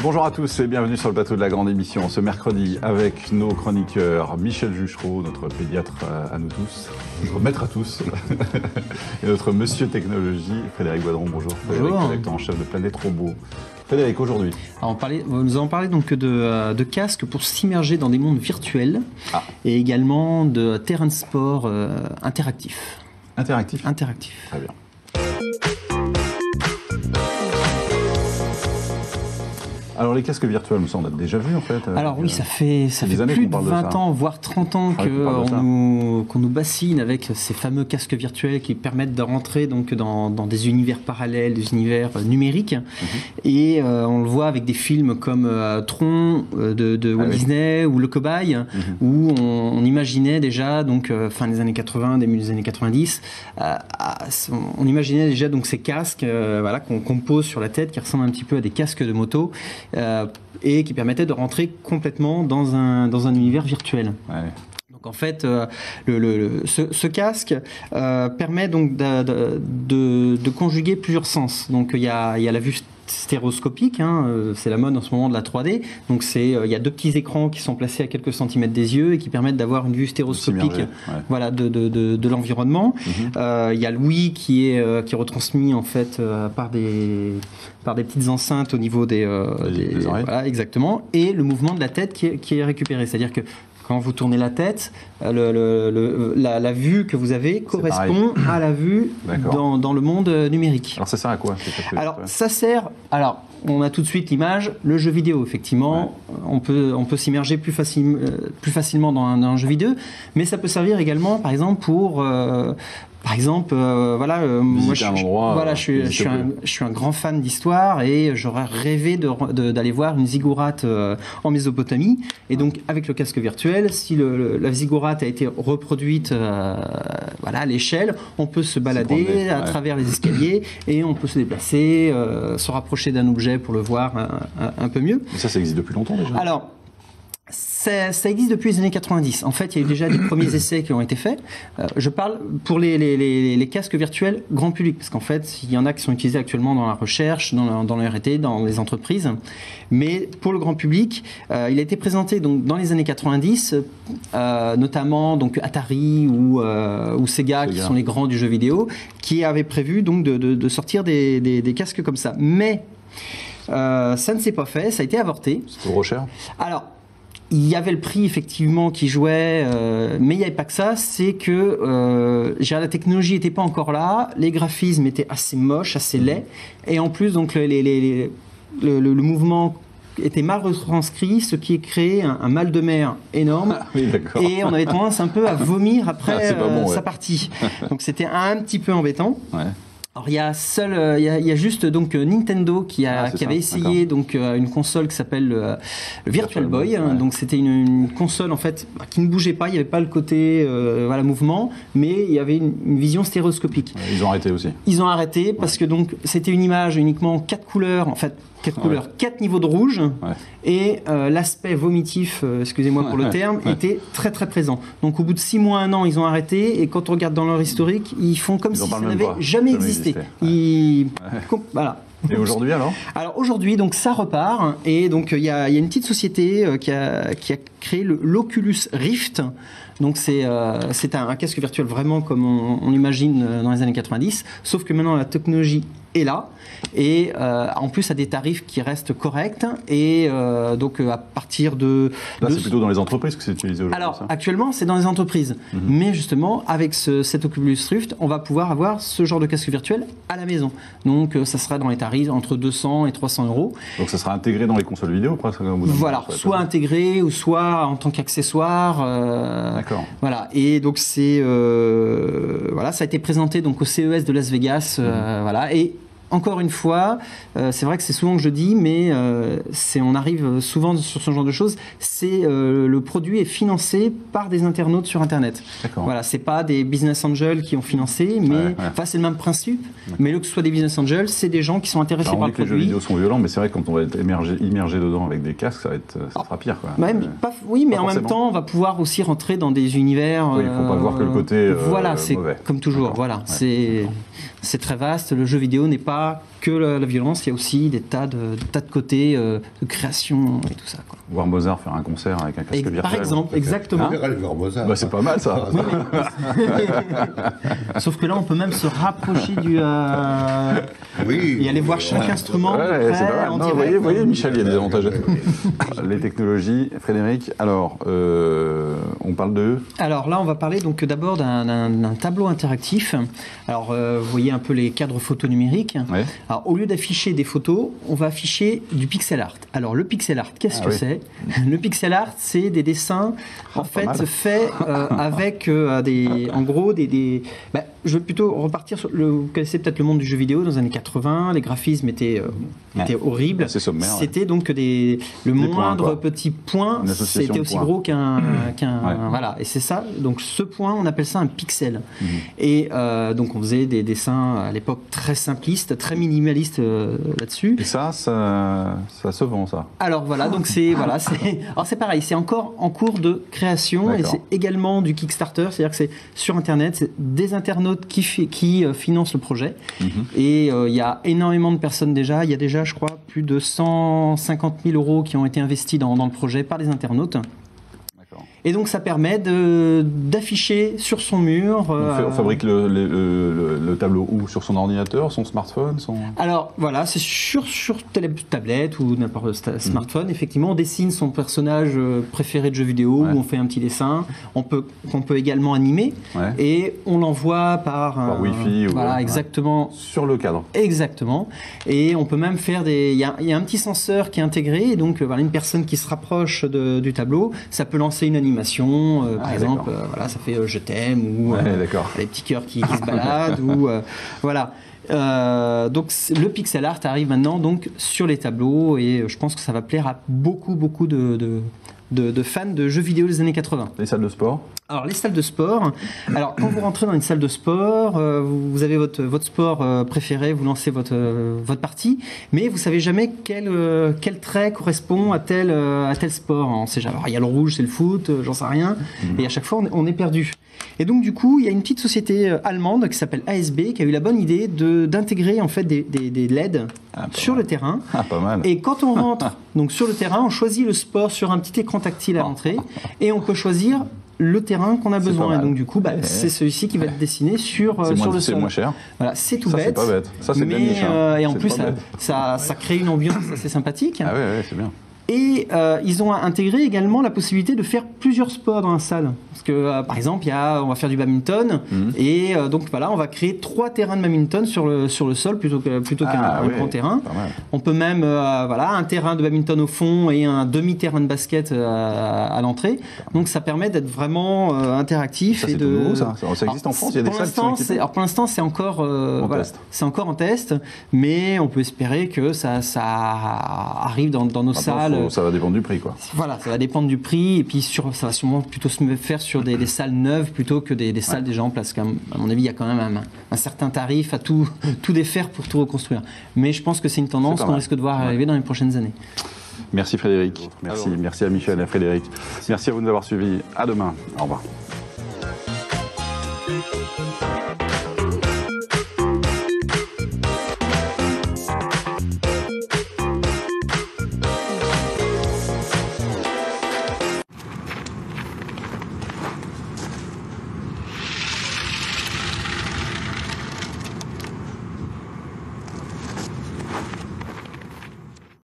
Bonjour à tous et bienvenue sur le plateau de la grande émission ce mercredi avec nos chroniqueurs Michel Juchereau, notre pédiatre à nous tous, notre maître à tous, et notre monsieur technologie Frédéric Boidron. Bonjour Frédéric, rédacteur en chef de Planète Robot. Frédéric, aujourd'hui nous allons parler donc de casques pour s'immerger dans des mondes virtuels et également de terrain de sport interactif. Interactif. Très bien. Alors les casques virtuels, ça on a déjà vu en fait. Alors oui, ça fait plus de 20 ans, voire 30 ans qu'on nous bassine avec ces fameux casques virtuels qui permettent de rentrer donc dans des univers parallèles, des univers numériques. Et on le voit avec des films comme Tron de Walt Disney ou Le Cobaye, où on imaginait déjà, donc fin des années 80, début des années 90, on imaginait déjà donc ces casques qu'on pose sur la tête, qui ressemblent un petit peu à des casques de moto. Et qui permettait de rentrer complètement dans un univers virtuel. Ouais. Donc en fait, ce casque permet donc de conjuguer plusieurs sens. Donc il y a la vue stéréoscopique, c'est la mode en ce moment de la 3D. Donc il y a deux petits écrans qui sont placés à quelques centimètres des yeux et qui permettent d'avoir une vue stéréoscopique de l'environnement. Il y a l'ouïe qui est retransmis en fait par des petites enceintes au niveau des oreilles. Voilà, exactement. Et le mouvement de la tête qui est récupéré. C'est-à-dire que quand vous tournez la tête, la vue que vous avez correspond à la vue dans le monde numérique. Alors ça sert à quoi? On a tout de suite l'image, le jeu vidéo, effectivement. Ouais. On peut s'immerger plus facilement dans un jeu vidéo, mais ça peut servir également, par exemple, pour... moi je suis un grand fan d'histoire et j'aurais rêvé d'aller voir une ziggourate en Mésopotamie. Et donc avec le casque virtuel, si la ziggourate a été reproduite à l'échelle, on peut se balader à travers les escaliers et on peut se déplacer, se rapprocher d'un objet pour le voir un peu mieux. Mais ça existe depuis longtemps déjà. Alors, ça existe depuis les années 90. En fait, il y a eu déjà des premiers essais qui ont été faits. Je parle pour les casques virtuels grand public, parce qu'en fait, il y en a qui sont utilisés actuellement dans la recherche, dans le R&D, dans les entreprises. Mais pour le grand public, il a été présenté donc, dans les années 90, notamment donc, Atari ou Sega, qui sont les grands du jeu vidéo, qui avaient prévu donc, de sortir des casques comme ça. Mais ça ne s'est pas fait, ça a été avorté. C'est trop cher. Alors, il y avait le prix effectivement qui jouait, mais il n'y avait pas que ça, c'est que la technologie n'était pas encore là, les graphismes étaient assez moches, assez laids, et en plus donc le mouvement était mal retranscrit, ce qui a créé un mal de mer énorme, et on avait tendance un peu à vomir après sa partie. Donc c'était un petit peu embêtant. Ouais. Alors il y a juste donc Nintendo qui avait essayé donc une console qui s'appelle le Virtual Boy. Donc c'était une console en fait qui ne bougeait pas, il n'y avait pas le côté mouvement, mais il y avait une vision stéréoscopique. Ils ont arrêté aussi. Ils ont arrêté parce que donc c'était une image uniquement 4 couleurs en fait. 4 couleurs, 4 niveaux de rouge, et l'aspect vomitif, excusez-moi pour le terme, était très très présent. Donc au bout de 6 mois, 1 an, ils ont arrêté, et quand on regarde dans leur historique, ils font comme si ça n'avait jamais existé. Voilà. Et aujourd'hui alors aujourd'hui, donc ça repart, et donc il y a une petite société qui a créé l'Oculus Rift. Donc c'est un casque virtuel vraiment comme on l'imagine dans les années 90, sauf que maintenant la technologie est là, et en plus à des tarifs qui restent corrects, et donc à partir de... Là c'est plutôt dans les entreprises que c'est utilisé aujourd'hui. Alors actuellement c'est dans les entreprises, mais justement avec cet Oculus Rift on va pouvoir avoir ce genre de casque virtuel à la maison, donc ça sera dans les tarifs entre 200 et 300 €. Donc ça sera intégré dans les consoles vidéo presque. Voilà, soit intégré ou soit en tant qu'accessoire. D'accord. Voilà, et donc ça a été présenté donc au CES de Las Vegas, et encore une fois, c'est vrai que c'est souvent que je dis, mais on arrive souvent sur ce genre de choses, le produit est financé par des internautes sur Internet. Voilà, c'est pas des business angels qui ont financé, mais c'est le même principe, mais que ce soit des business angels, c'est des gens qui sont intéressés par le produit. Les jeux vidéo sont violents, mais c'est vrai que quand on va être immergé dedans avec des casques, ça sera pire. Quoi. Mais en même temps, on va pouvoir aussi rentrer dans des univers... il ne faut pas voir que le côté c'est mauvais. Comme toujours, c'est très vaste, le jeu vidéo n'est pas pas que la violence, il y a aussi des tas de côtés de création et tout ça, quoi. Voir Mozart faire un concert avec un casque virtuel. Par exemple, exactement. Voir Mozart. C'est pas mal ça. Oui, Sauf que là, on peut même se rapprocher du... et aller voir chaque instrument. Ouais, c'est pas mal. Non, vous voyez, Michel, il y a des avantages à tout. Les technologies, Frédéric, alors, on parle de... Alors là, on va parler donc d'abord d'un tableau interactif. Alors, vous voyez un peu les cadres photos numériques. Ouais. Alors, au lieu d'afficher des photos, on va afficher du pixel art. Alors, le pixel art, qu'est-ce que c'est ? Le pixel art, c'est des dessins, faits avec en gros, je vais plutôt repartir sur vous connaissez peut-être le monde du jeu vidéo dans les années 80, les graphismes étaient horribles. C'est sommaire. C'était donc le moindre petit point, c'était aussi gros qu'un voilà. Et c'est ça. Donc ce point, on appelle ça un pixel. Et donc on faisait des dessins à l'époque très simplistes, très minimalistes là-dessus. Et ça se vend, ça. Alors voilà, donc alors c'est pareil, c'est encore en cours de création. D'accord. Et c'est également du Kickstarter, c'est-à-dire que c'est sur Internet, c'est des internautes qui financent le projet. Et il y a énormément de personnes déjà. Il y a déjà, je crois, plus de 150 000 € qui ont été investis dans le projet par les internautes. Et donc ça permet d'afficher sur son mur... On fabrique le tableau où ? Sur son ordinateur, son smartphone Alors voilà, c'est sur tablette ou n'importe quel smartphone. Effectivement, on dessine son personnage préféré de jeu vidéo, où on fait un petit dessin. On peut également animer et on l'envoie par Wi-Fi. Voilà, exactement. Sur le cadre. Exactement. Et on peut même faire il y a un petit senseur qui est intégré, et donc une personne qui se rapproche du tableau, ça peut lancer une animation. Par exemple, ça fait je t'aime ou les petits cœurs qui se baladent ou voilà. Donc le pixel art arrive maintenant donc sur les tableaux et je pense que ça va plaire à beaucoup de fans de jeux vidéo des années 80. Les salles de sport ? Alors les salles de sport, quand vous rentrez dans une salle de sport, vous avez votre sport préféré, vous lancez votre partie, mais vous savez jamais quel trait correspond à tel sport. On sait jamais. Alors, il y a le rouge, c'est le foot, j'en sais rien, et à chaque fois on est perdu. Et donc du coup, il y a une petite société allemande qui s'appelle ASB qui a eu la bonne idée d'intégrer en fait des LED sur le terrain. Pas mal. Et quand on rentre donc sur le terrain, on choisit le sport sur un petit écran tactile à l'entrée et on peut choisir le terrain qu'on a besoin. Et donc du coup, c'est celui-ci qui va être dessiné sur le sol. C'est moins cher. Voilà, c'est tout bête. C'est pas bête. Ça, c'est bien niche. Et en plus, ça crée une ambiance assez sympathique. Ah ouais, c'est bien. Et ils ont intégré également la possibilité de faire plusieurs sports dans la salle. Parce que, par exemple, on va faire du badminton. Et donc, voilà, on va créer 3 terrains de badminton sur le sol plutôt qu'un grand terrain. On peut même, un terrain de badminton au fond et un demi-terrain de basket à l'entrée. Donc, ça permet d'être vraiment interactif. Ça, c'est tout nouveau, ça existe en France. Il y a des salles qui sont équipées. Alors, pour l'instant, c'est encore en test. Mais on peut espérer que ça arrive dans nos salles. Ça va dépendre du prix, quoi. Voilà, ça va dépendre du prix, et puis ça va sûrement plutôt se faire sur des salles neuves plutôt que des salles déjà en place. Qu'à mon avis, il y a quand même un certain tarif à tout défaire pour tout reconstruire. Mais je pense que c'est une tendance qu'on risque de voir arriver dans les prochaines années. Merci Frédéric. Merci à Michel et à Frédéric. Merci à vous de nous avoir suivis. À demain. Au revoir.